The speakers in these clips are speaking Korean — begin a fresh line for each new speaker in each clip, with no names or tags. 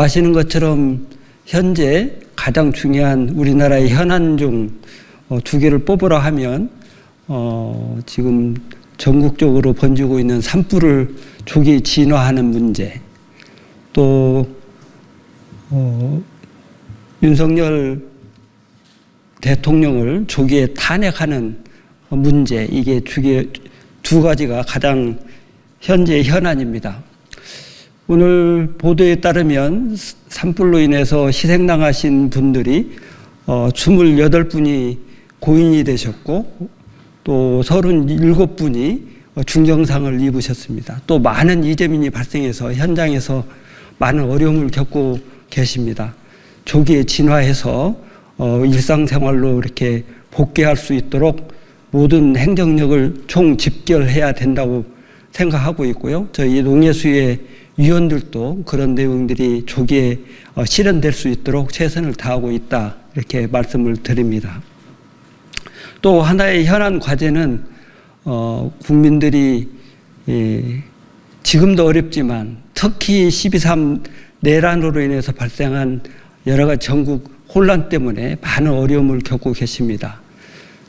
아시는 것처럼 현재 가장 중요한 우리나라의 현안 중 두 개를 뽑으라 하면 지금 전국적으로 번지고 있는 산불을 조기 진화하는 문제, 또 윤석열 대통령을 조기에 탄핵하는 문제, 이게 두 가지가 가장 현재 현안입니다. 오늘 보도에 따르면 산불로 인해서 희생당하신 분들이 28분이 고인이 되셨고 또 37분이 중경상을 입으셨습니다. 또 많은 이재민이 발생해서 현장에서 많은 어려움을 겪고 계십니다. 조기에 진화해서 일상생활로 이렇게 복귀할 수 있도록 모든 행정력을 총집결해야 된다고 생각하고 있고요. 저희 농해수의 위원들도 그런 내용들이 조기에 실현될 수 있도록 최선을 다하고 있다, 이렇게 말씀을 드립니다. 또 하나의 현안 과제는 국민들이 지금도 어렵지만 특히 12.3 내란으로 인해서 발생한 여러 가지 전국 혼란 때문에 많은 어려움을 겪고 계십니다.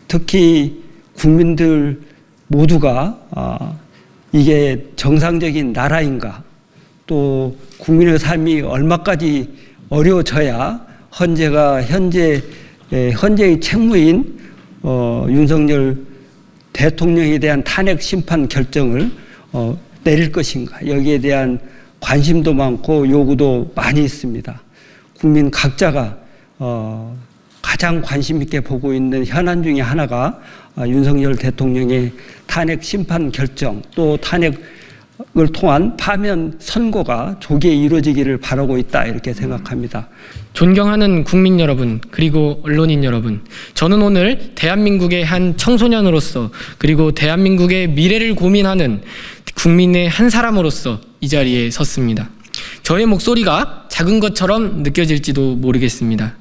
특히 국민들 모두가 이게 정상적인 나라인가, 또 국민의 삶이 얼마까지 어려워져야 현재의 책무인 윤석열 대통령에 대한 탄핵 심판 결정을 내릴 것인가, 여기에 대한 관심도 많고 요구도 많이 있습니다. 국민 각자가 가장 관심 있게 보고 있는 현안 중에 하나가 윤석열 대통령의 탄핵 심판 결정, 또 탄핵을 통한 파면 선고가 조기에 이루어지기를 바라고 있다, 이렇게 생각합니다.
존경하는 국민 여러분, 그리고 언론인 여러분, 저는 오늘 대한민국의 한 청소년으로서, 그리고 대한민국의 미래를 고민하는 국민의 한 사람으로서 이 자리에 섰습니다. 저의 목소리가 작은 것처럼 느껴질지도 모르겠습니다.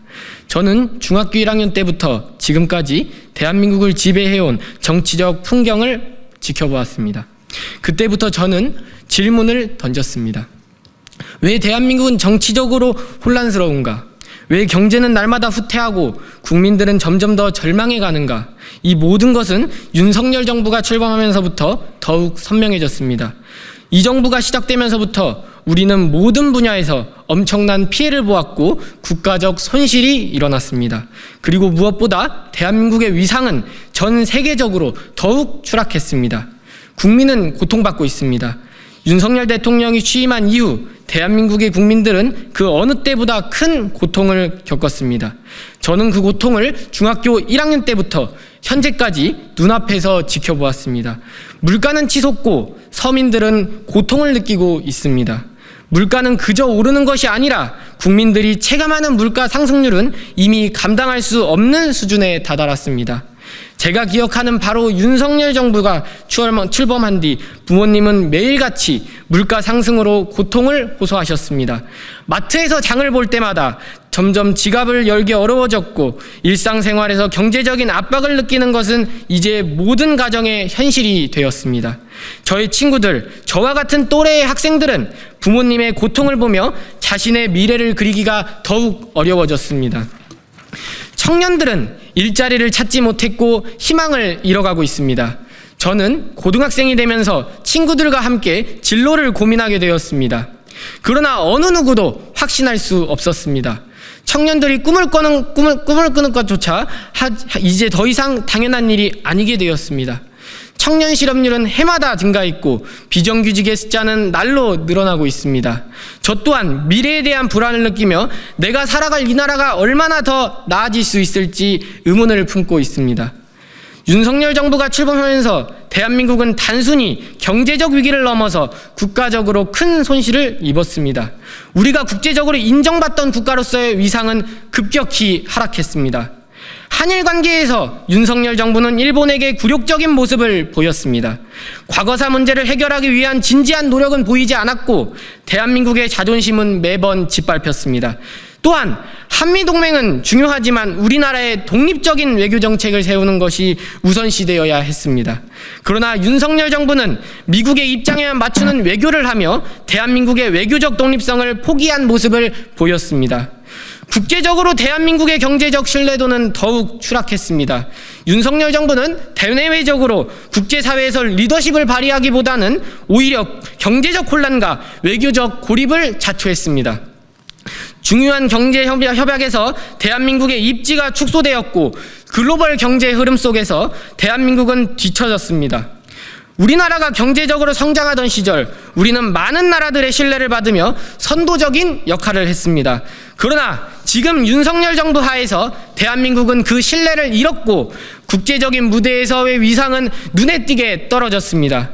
저는 중학교 1학년 때부터 지금까지 대한민국을 지배해온 정치적 풍경을 지켜보았습니다. 그때부터 저는 질문을 던졌습니다. 왜 대한민국은 정치적으로 혼란스러운가? 왜 경제는 날마다 후퇴하고 국민들은 점점 더 절망해 가는가? 이 모든 것은 윤석열 정부가 출범하면서부터 더욱 선명해졌습니다. 이 정부가 시작되면서부터 우리는 모든 분야에서 엄청난 피해를 보았고 국가적 손실이 일어났습니다. 그리고 무엇보다 대한민국의 위상은 전 세계적으로 더욱 추락했습니다. 국민은 고통받고 있습니다. 윤석열 대통령이 취임한 이후 대한민국의 국민들은 그 어느 때보다 큰 고통을 겪었습니다. 저는 그 고통을 중학교 1학년 때부터 현재까지 눈앞에서 지켜보았습니다. 물가는 치솟고 서민들은 고통을 느끼고 있습니다. 물가는 그저 오르는 것이 아니라 국민들이 체감하는 물가 상승률은 이미 감당할 수 없는 수준에 다다랐습니다. 제가 기억하는 바로 윤석열 정부가 출범한 뒤 부모님은 매일같이 물가 상승으로 고통을 호소하셨습니다. 마트에서 장을 볼 때마다 점점 지갑을 열기 어려워졌고 일상생활에서 경제적인 압박을 느끼는 것은 이제 모든 가정의 현실이 되었습니다. 저의 친구들, 저와 같은 또래의 학생들은 부모님의 고통을 보며 자신의 미래를 그리기가 더욱 어려워졌습니다. 청년들은 일자리를 찾지 못했고 희망을 잃어가고 있습니다. 저는 고등학생이 되면서 친구들과 함께 진로를 고민하게 되었습니다. 그러나 어느 누구도 확신할 수 없었습니다. 청년들이 꿈을 꾸는 것조차 이제 더 이상 당연한 일이 아니게 되었습니다. 청년 실업률은 해마다 증가했고 비정규직의 숫자는 날로 늘어나고 있습니다. 저 또한 미래에 대한 불안을 느끼며 내가 살아갈 이 나라가 얼마나 더 나아질 수 있을지 의문을 품고 있습니다. 윤석열 정부가 출범하면서 대한민국은 단순히 경제적 위기를 넘어서 국가적으로 큰 손실을 입었습니다. 우리가 국제적으로 인정받던 국가로서의 위상은 급격히 하락했습니다. 한일 관계에서 윤석열 정부는 일본에게 굴욕적인 모습을 보였습니다. 과거사 문제를 해결하기 위한 진지한 노력은 보이지 않았고 대한민국의 자존심은 매번 짓밟혔습니다. 또한 한미동맹은 중요하지만 우리나라의 독립적인 외교정책을 세우는 것이 우선시되어야 했습니다. 그러나 윤석열 정부는 미국의 입장에만 맞추는 외교를 하며 대한민국의 외교적 독립성을 포기한 모습을 보였습니다. 국제적으로 대한민국의 경제적 신뢰도는 더욱 추락했습니다. 윤석열 정부는 대내외적으로 국제사회에서 리더십을 발휘하기보다는 오히려 경제적 혼란과 외교적 고립을 자초했습니다. 중요한 경제 협약에서 대한민국의 입지가 축소되었고 글로벌 경제 흐름 속에서 대한민국은 뒤처졌습니다. 우리나라가 경제적으로 성장하던 시절 우리는 많은 나라들의 신뢰를 받으며 선도적인 역할을 했습니다. 그러나 지금 윤석열 정부 하에서 대한민국은 그 신뢰를 잃었고 국제적인 무대에서의 위상은 눈에 띄게 떨어졌습니다.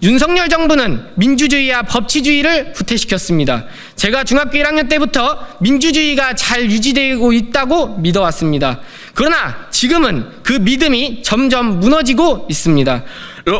윤석열 정부는 민주주의와 법치주의를 후퇴시켰습니다. 제가 중학교 1학년 때부터 민주주의가 잘 유지되고 있다고 믿어왔습니다. 그러나 지금은 그 믿음이 점점 무너지고 있습니다.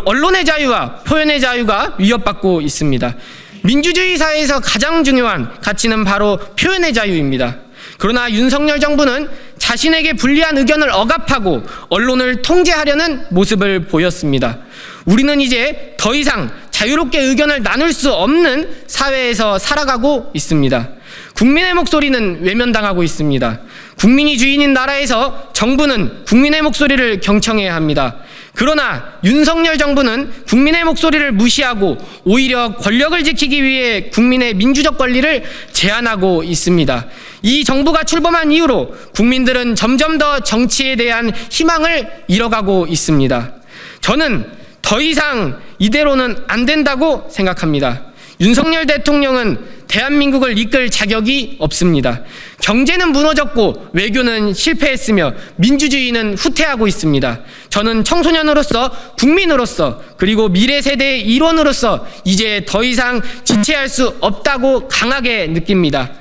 언론의 자유와 표현의 자유가 위협받고 있습니다. 민주주의 사회에서 가장 중요한 가치는 바로 표현의 자유입니다. 그러나 윤석열 정부는 자신에게 불리한 의견을 억압하고 언론을 통제하려는 모습을 보였습니다. 우리는 이제 더 이상 자유롭게 의견을 나눌 수 없는 사회에서 살아가고 있습니다. 국민의 목소리는 외면당하고 있습니다. 국민이 주인인 나라에서 정부는 국민의 목소리를 경청해야 합니다. 그러나 윤석열 정부는 국민의 목소리를 무시하고 오히려 권력을 지키기 위해 국민의 민주적 권리를 제한하고 있습니다. 이 정부가 출범한 이후로 국민들은 점점 더 정치에 대한 희망을 잃어가고 있습니다. 저는 더 이상 이대로는 안 된다고 생각합니다. 윤석열 대통령은 대한민국을 이끌 자격이 없습니다. 경제는 무너졌고 외교는 실패했으며 민주주의는 후퇴하고 있습니다. 저는 청소년으로서 국민으로서 그리고 미래 세대의 일원으로서 이제 더 이상 지체할 수 없다고 강하게 느낍니다.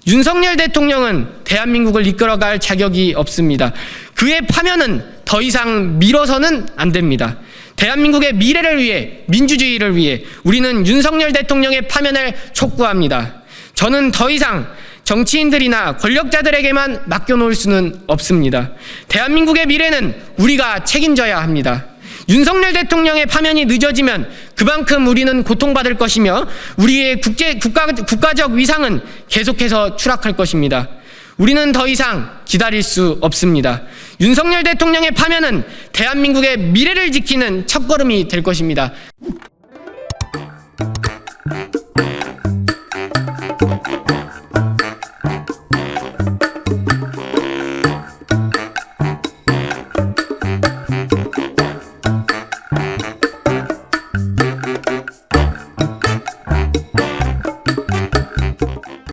윤석열 대통령은 대한민국을 이끌어갈 자격이 없습니다. 그의 파면은 더 이상 미뤄서는 안 됩니다. 대한민국의 미래를 위해 민주주의를 위해 우리는 윤석열 대통령의 파면을 촉구합니다. 저는 더 이상 정치인들이나 권력자들에게만 맡겨놓을 수는 없습니다. 대한민국의 미래는 우리가 책임져야 합니다. 윤석열 대통령의 파면이 늦어지면 그만큼 우리는 고통받을 것이며 우리의 국가적 위상은 계속해서 추락할 것입니다. 우리는 더 이상 기다릴 수 없습니다. 윤석열 대통령의 파면은 대한민국의 미래를 지키는 첫걸음이 될 것입니다.